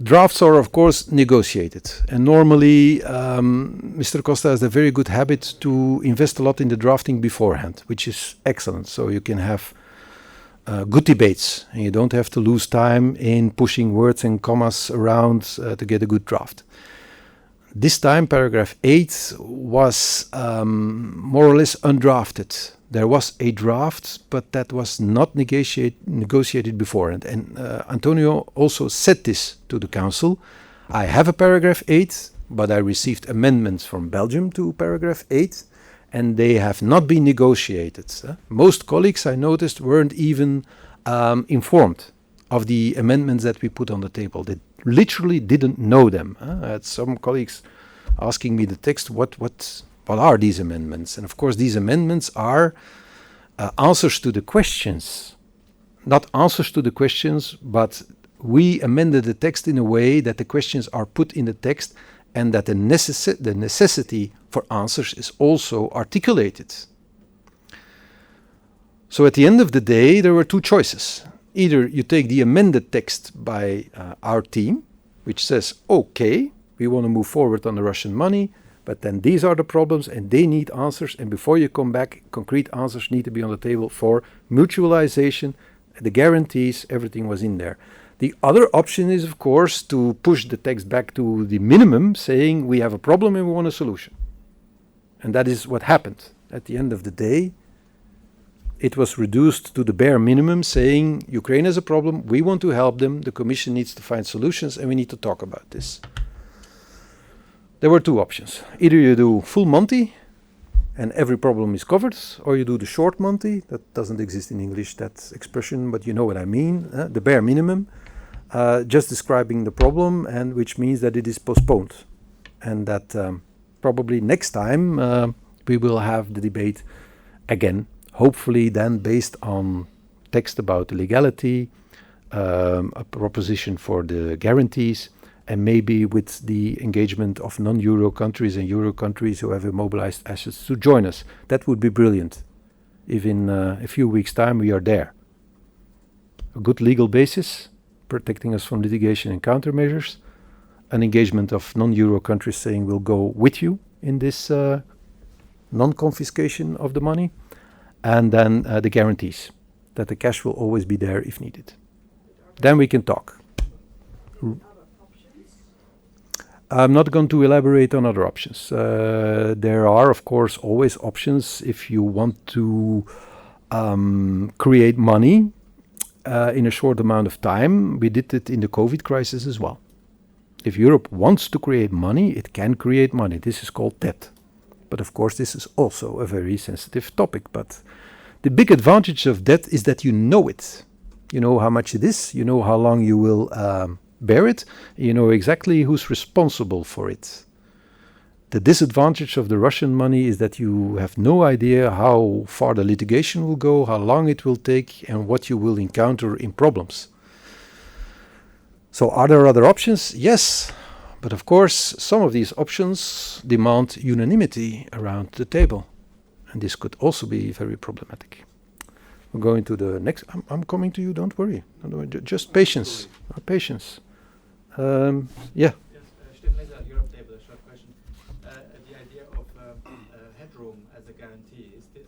drafts are, of course, negotiated. And normally, Mr. Costa has a very good habit to invest a lot in the drafting beforehand, which is excellent. So you can have good debates, and you don't have to lose time in pushing words and commas around to get a good draft. This time, paragraph 8 was more or less undrafted. There was a draft, but that was not negotiated beforehand. And Antonio also said this to the council. I have a paragraph 8, but I received amendments from Belgium to paragraph 8, and they have not been negotiated. Most colleagues, I noticed, weren't even informed of the amendments that we put on the table. They literally didn't know them. I had some colleagues asking me the text, what are these amendments? And of course, these amendments are answers to the questions. Not answers to the questions, but we amended the text in a way that the questions are put in the text and that the necessity for answers is also articulated. So at the end of the day, there were two choices. Either you take the amended text by our team, which says, okay, we want to move forward on the Russian money, but then these are the problems and they need answers. And before you come back, concrete answers need to be on the table for mutualization, the guarantees, everything was in there. The other option is, of course, to push the text back to the minimum, saying we have a problem and we want a solution. And that is what happened. At the end of the day, it was reduced to the bare minimum, saying Ukraine has a problem, we want to help them, the Commission needs to find solutions, and we need to talk about this. There were two options. Either you do full Monty, and every problem is covered, or you do the short Monty. That doesn't exist in English, that expression, but you know what I mean. The bare minimum, just describing the problem, and which means that it is postponed. And that probably next time we will have the debate again, hopefully then based on text about the legality, a proposition for the guarantees, and maybe with the engagement of non-Euro countries and Euro countries who have immobilized assets to join us. That would be brilliant if in a few weeks' time we are there. A good legal basis, protecting us from litigation and countermeasures, an engagement of non-Euro countries saying we'll go with you in this non-confiscation of the money, and then the guarantees that the cash will always be there if needed. Then we can talk. I'm not going to elaborate on other options. There are, of course, always options if you want to create money in a short amount of time. We did it in the COVID crisis as well. If Europe wants to create money, it can create money. This is called debt. But of course, this is also a very sensitive topic. But the big advantage of debt is that you know it. You know how much it is. You know how long you will bear it. You know exactly who's responsible for it. The disadvantage of the Russian money is that you have no idea how far the litigation will go, how long it will take, and what you will encounter in problems. So are there other options? Yes. But of course, some of these options demand unanimity around the table. And this could also be very problematic. We're going to the next. I'm coming to you, don't worry. Just patience. Patience. Yeah.